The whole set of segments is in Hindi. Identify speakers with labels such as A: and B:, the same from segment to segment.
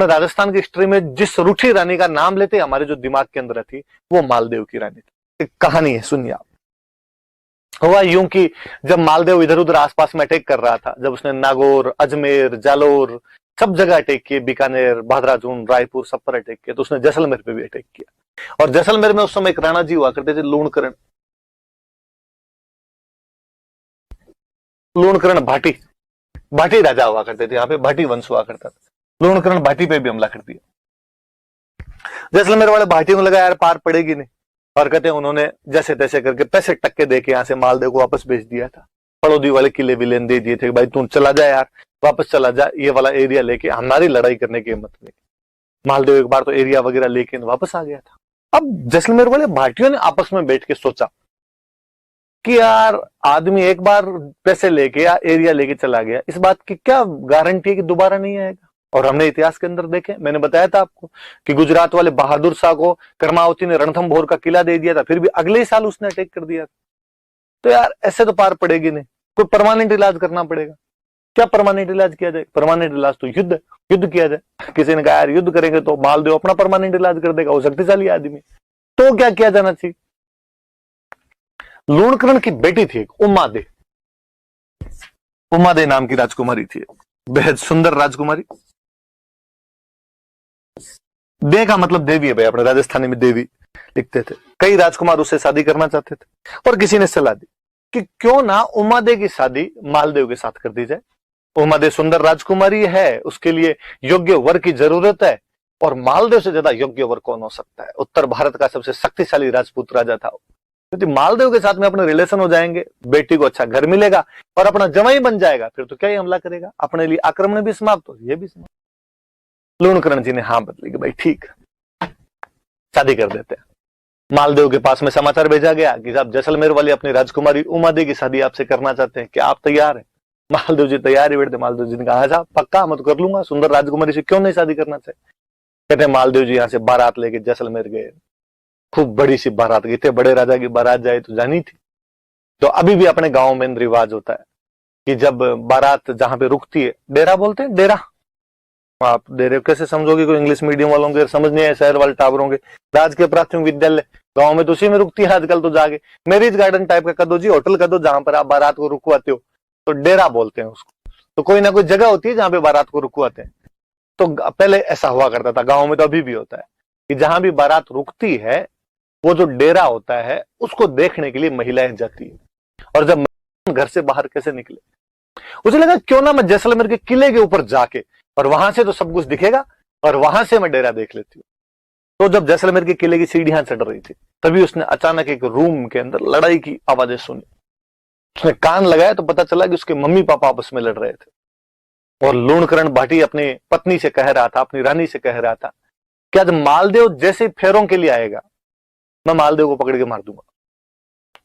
A: राजस्थान की हिस्ट्री में जिस रूठी रानी का नाम लेते हमारे जो दिमाग के अंदर थी वो मालदेव की रानी थी। एक कहानी है, सुनिए आप। हुआ यूं कि जब मालदेव इधर उधर आसपास में अटैक कर रहा था, जब उसने नागौर, अजमेर, जालोर सब जगह अटैक किए, बीकानेर, बहदराजून, रायपुर सब पर अटैक किया, तो उसने जैसलमेर पे भी अटैक किया। और जैसलमेर में उस समय एक राणा जी हुआ करते थे, लूणकरण भाटी, भाटी राजा हुआ करते थे यहाँ पे, भाटी वंश हुआ करता था। लूणकरण भाटी पे भी हमला कर दिया। जैसलमेर वाले भाटी को लगा यार पार पड़ेगी नहीं, और कहते हैं उन्होंने जैसे तैसे करके पैसे टक्के देके यहाँ से मालदेव को वापस भेज दिया था। फड़ौदी वाले किले विलेन दे दिए थे, भाई तू चला जा यार, वापस चला जा, ये वाला एरिया लेके हमारी लड़ाई करने की हिम्मत नहीं। मालदेव एक बार तो एरिया वगैरह लेके वापस आ गया था। अब जैसलमेर वाले भाटियों ने आपस में बैठ के सोचा कि यार आदमी एक बार पैसे लेके या एरिया लेके चला गया, इस बात की क्या गारंटी है कि दोबारा नहीं आएगा। और हमने इतिहास के अंदर देखे, मैंने बताया था आपको कि गुजरात वाले बहादुर शाह को कर्मावती ने रणथंभौर का किला दे दिया था, फिर भी अगले ही साल उसने अटैक कर दिया था। तो यार ऐसे तो पार पड़ेगी नहीं, कोई परमानेंट इलाज करना पड़ेगा। क्या परमानेंट इलाज किया जाए? परमानेंट इलाज तो युद्ध किया जाए। किसी ने कहा यार युद्ध करेंगे तो मालदेव अपना परमानेंट इलाज कर देगा, वो शक्तिशाली आदमी। तो क्या किया जाना चाहिए? लूणकरण की बेटी थी एक उमादे, उमादे नाम की राजकुमारी थी, बेहद सुंदर राजकुमारी। दे का मतलब देवी है भाई, अपने राजस्थानी में देवी लिखते थे। कई राजकुमार उससे शादी करना चाहते थे और किसी ने सलाह दी कि क्यों ना उमादे की शादी मालदेव के साथ कर दी जाए। उमादे सुंदर राजकुमारी है, उसके लिए योग्य वर की जरूरत है, और मालदेव से ज्यादा योग्य वर कौन हो सकता है? उत्तर भारत का सबसे शक्तिशाली राजपूत राजा था। यदि मालदेव के साथ में अपने रिलेशन हो जाएंगे, बेटी को अच्छा घर मिलेगा और अपना जवाई बन जाएगा, फिर तो क्या ही हमला करेगा, अपने लिए आक्रमण भी समाप्त हो, ये भी समाप्त। लूणकरण जी ने हाँ बदली कि भाई ठीक, शादी कर देते हैं। मालदेव के पास में समाचार भेजा गया कि आप जैसलमेर वाली अपनी राजकुमारी उमादे की शादी आपसे करना चाहते हैं, क्या आप तैयार हैं? मालदेव जी तैयार ही बैठे। मालदेव जी ने कहा साहब पक्का, मैं तो कर लूंगा, सुंदर राजकुमारी से क्यों नहीं शादी करना चाहिए। कहते हैं मालदेव जी यहाँ से बारात लेके जैसलमेर गए, खूब बड़ी सी बारात गई थे, बड़े राजा की बारात जाए तो जानी थी। तो अभी भी अपने गांव में रिवाज होता है कि जब बारात जहां पे रुकती है, डेरा बोलते हैं, डेरा, आप डेरे कैसे समझोगे, कोई इंग्लिश मीडियम वालों के समझ नहीं है, शहर वाले टावरों के। राज के प्राथमिक विद्यालय गांव में तो उसी में रुकती है आजकल तो जाके। मैरिज गार्डन टाइप का कर दो जी, होटल कर दो जहां पर आप बारात को रुकवाते हो, तो डेरा बोलते हैं उसको। तो कोई ना कोई जगह होती है जहां पे बारात को रुकवाते हैं। तो पहले ऐसा हुआ करता था, गाँव में तो अभी भी होता है कि जहां भी बारात रुकती है, वो जो डेरा होता है उसको देखने के लिए महिलाएं जाती है। और जब घर से बाहर कैसे निकले, उसे लगा क्यों ना मैं जैसलमेर के किले के ऊपर जाके, और वहां से तो सब कुछ दिखेगा, और वहां से मैं डेरा देख लेती हूँ। तो जब जैसलमेर के किले की सीढ़ियां चढ़ रही थी, तभी उसने अचानक एक रूम के अंदर लड़ाई की आवाजें सुनी। उसने कान लगाया तो पता चला कि उसके मम्मी पापा आपस में लड़ रहे थे। और लूणकरण भाटी अपनी पत्नी से कह रहा था, अपनी रानी से कह रहा था कि आज मालदेव जैसे फेरों के लिए आएगा, मैं मालदेव को पकड़ के मार दूंगा।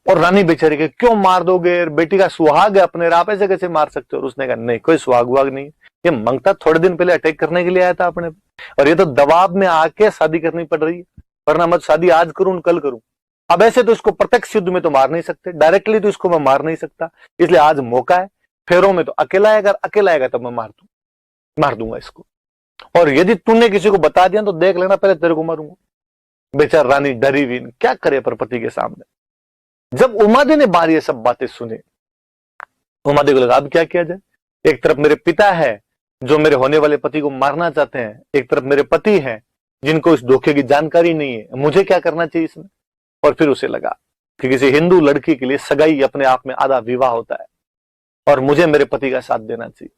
A: और रानी बेचारी के क्यों मार दोगे, बेटी का सुहाग है अपने, आप ऐसे कैसे मार सकते हो? और उसने कहा नहीं, कोई सुहाग वाग नहीं, ये मंगता थोड़े दिन पहले अटैक करने के लिए आया था अपने, और ये तो दबाव में आके शादी करनी पड़ रही है, वरना मैं शादी आज करूं कल करूं। अब ऐसे तो इसको प्रत्यक्ष युद्ध में तो मार नहीं सकते, डायरेक्टली तो इसको मैं मार नहीं सकता, इसलिए आज मौका है, फेरों में तो अकेला आएगा, अकेला आएगा तब मैं मार दूंगा इसको। और यदि तूने किसी को बता दिया तो देख लेना, पहले तेरे को मारूंगा। बेचार रानी डरी हुई, क्या करे पर पति के सामने। जब उमादे ने बार ये सब बातें सुनी, उमादे को लगा अब क्या किया जाए। एक तरफ मेरे पिता है जो मेरे होने वाले पति को मारना चाहते हैं, एक तरफ मेरे पति हैं जिनको इस धोखे की जानकारी नहीं है, मुझे क्या करना चाहिए इसमें। और फिर उसे लगा कि किसी हिंदू लड़की के लिए सगाई अपने आप में आधा विवाह होता है, और मुझे मेरे पति का साथ देना चाहिए।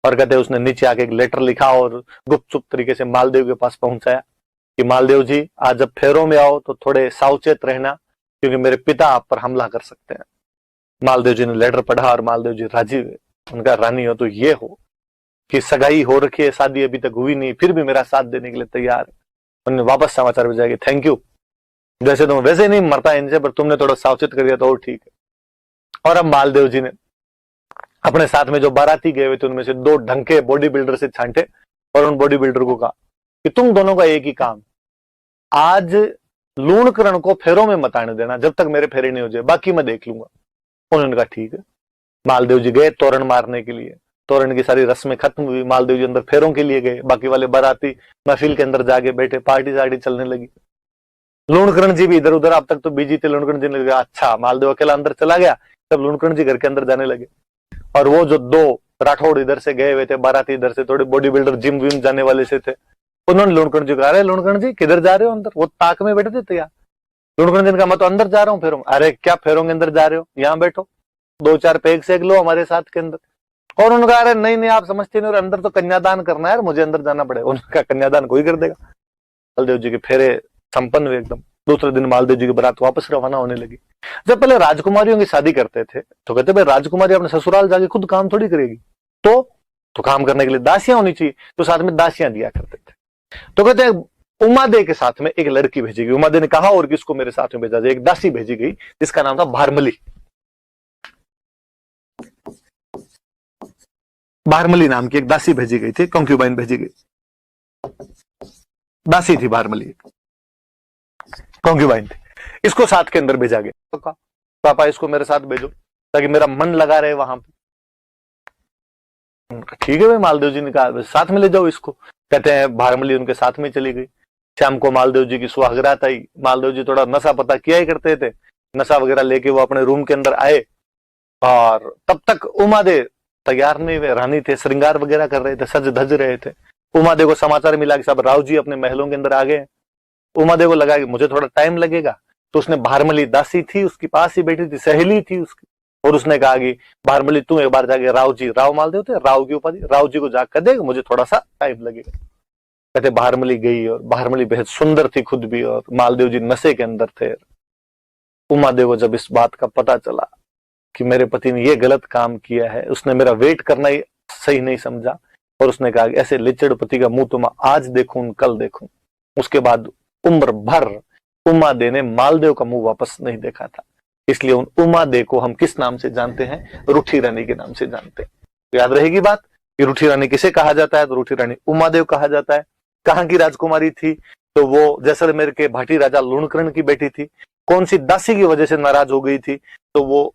A: और कहते उसने नीचे आके एक लेटर लिखा और गुपचुप तरीके से मालदेव के पास पहुंचाया कि मालदेव जी आज जब फेरों में आओ तो थोड़े सावचेत रहना, क्योंकि मेरे पिता आप पर हमला कर सकते हैं। मालदेव जी ने लेटर पढ़ा और मालदेव जी राजी हुए। उनका रानी हो तो ये हो कि सगाई हो रखी है, शादी अभी तक हुई नहीं, फिर भी मेरा साथ देने के लिए तैयार है। उन्होंने वापस समाचार भेजा कि थैंक यू, जैसे तुम वैसे नहीं मरता इनसे, पर तुमने थोड़ा सावचेत कर दिया तो और ठीक है। और अब मालदेव जी ने अपने साथ में जो बाराती गए हुए थे उनमें से 2 ढंके बॉडी बिल्डर से छांटे और उन बॉडी बिल्डर को कहा कि तुम दोनों का एक ही काम, आज लूणकरण को फेरों में मत आने देना जब तक मेरे फेरे नहीं हो जाए, बाकी मैं देख लूंगा। उन्होंने कहा ठीक है। मालदेव जी गए तोरण मारने के लिए, तोरण की सारी रस्में खत्म हुई, मालदेव जी अंदर फेरों के लिए गए, बाकी वाले बाराती महफिल के अंदर जाके बैठे, पार्टी सार्टी चलने लगी। लूणकरण जी भी इधर उधर, अब तक तो बिजी थे। लूणकरण जी ने लगा अच्छा मालदेव अकेला अंदर चला गया, तब लूणकरण जी घर के अंदर जाने लगे। और वो जो दो राठौड़ इधर से गए हुए थे, बाराती इधर से, थोड़े बॉडी बिल्डर जिम विम जाने वाले से थे, उन्होंने लूणकरण जी को कहा, अरे लूणकरण जी किधर जा रहे हो अंदर? वो ताक में बैठे थे तैयार। लूणकरण जी ने कहा मैं तो अंदर जा रहा हूँ फेरों। अरे क्या फेरों के अंदर जा रहे हो, यहाँ बैठो, 2-4 पेग सेक लो हमारे साथ के अंदर। और उन्होंने कहा अरे नहीं नहीं आप समझते नहीं, और अंदर तो कन्यादान करना है यार, मुझे अंदर जाना पड़ेगा। उन्होंने कहा कन्यादान कोई कर देगा। मालदेव जी के फेरे संपन्न हुए एकदम। दूसरे दिन मालदेव जी की बारात वापस रवाना होने लगी। जब पहले राजकुमारियों की शादी करते थे तो कहते भाई राजकुमारी अपने ससुराल जाके खुद काम थोड़ी करेगी, तो काम करने के लिए दासियां होनी चाहिए, तो साथ में दासियां दिया करते थे। तो कहते हैं उमादे के साथ में एक लड़की भेजी गई। उमादे ने कहा और किसको मेरे साथ में भेजा जाए? एक दासी भेजी गई जिसका नाम था भारमली। भारमली नाम की एक दासी भेजी गई थी, कंक्यूबाइन भेजी गई, दासी थी भारमली, कंक्यूबाइन थी। इसको साथ के अंदर भेजा गया, पापा इसको मेरे साथ भेजो ताकि मेरा मन लगा रहे वहां पे। ठीक है भाई, मालदेव जी ने कहा साथ में ले जाओ इसको। कहते हैं भारमली उनके साथ में चली गई। शाम को मालदेव जी की सुहागरात आई। मालदेव जी थोड़ा नशा पता किया ही करते थे, नशा वगैरह लेके वो अपने रूम के अंदर आए, और तब तक उमादे तैयार नहीं हुए, रानी थे, श्रृंगार वगैरह कर रहे थे, सज धज रहे थे। उमादे को समाचार मिला कि साहब राव जी अपने महलों के अंदर आ गए। उमादे को लगा कि मुझे थोड़ा टाइम लगेगा, तो उसने भारमली दासी थी उसके पास ही बैठी थी, सहेली थी उसकी, और उसने कहा कि भारमली तू एक बार जाके राव जी, राव मालदेव थे, राव की उपाधि, राव जी को जाकर देगा, मुझे थोड़ा सा टाइम लगेगा। कहते भारमली गई, और भारमली बेहद सुंदर थी खुद भी, और मालदेव जी नशे के अंदर थे। उमादेव को जब इस बात का पता चला कि मेरे पति ने ये गलत काम किया है, उसने मेरा वेट करना ही सही नहीं समझा, और उसने कहा कि ऐसे लिचड़ पति का मुंह तो मैं आज देखूं कल देखूं। उसके बाद उम्र भर उमादे ने मालदेव का मुंह वापस नहीं देखा था। इसलिए उन उमादे को हम किस नाम से जानते हैं? रूठी रानी के नाम से जानते हैं। तो याद रहेगी बात कि रूठी रानी किसे कहा जाता है? तो रूठी रानी उमादेव कहा जाता है। कहां की राजकुमारी थी? तो वो जैसलमेर के भाटी राजा लूणकरण की बेटी थी। कौन सी दासी की वजह से नाराज हो गई थी? तो वो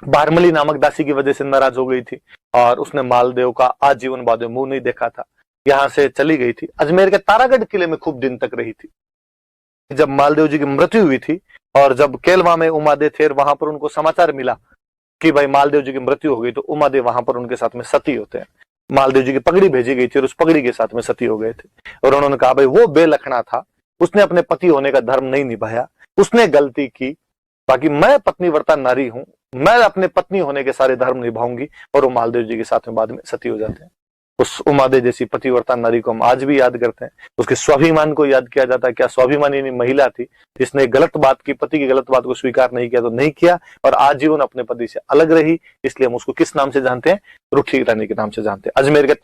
A: भारमली नामक दासी की वजह से नाराज हो गई थी, और उसने मालदेव का आजीवन बाद में मुंह नहीं देखा था। यहां से चली गई थी, अजमेर के तारागढ़ किले में खूब दिन तक रही थी। जब मालदेव जी की मृत्यु हुई थी, और जब केलवा में उमादे थे, वहां पर उनको समाचार मिला कि भाई मालदेव जी की मृत्यु हो गई, तो उमादे वहां पर उनके साथ में सती होते हैं। मालदेव जी की पगड़ी भेजी गई थी, और उस पगड़ी के साथ में सती हो गए थे। और उन्होंने कहा भाई वो बेलखना था, उसने अपने पति होने का धर्म नहीं निभाया, उसने गलती की, बाकी मैं पत्नीव्रता नारी हूं, मैं अपने पत्नी होने के सारे धर्म निभाऊंगी। और वो मालदेव जी के साथ में बाद में सती हो जाते हैं। उस उमादे जैसी पतिव्रता नारी को हम आज भी याद करते हैं। उसके स्वाभिमान को याद किया जाता है। क्या स्वाभिमानी महिला थी जिसने गलत बात की, पति की गलत बात को स्वीकार नहीं किया तो नहीं किया, और आजीवन अपने पति से अलग रही। इसलिए हम उसको किस नाम से जानते हैं? रूठी रानी के नाम से जानते हैं। अजमेर के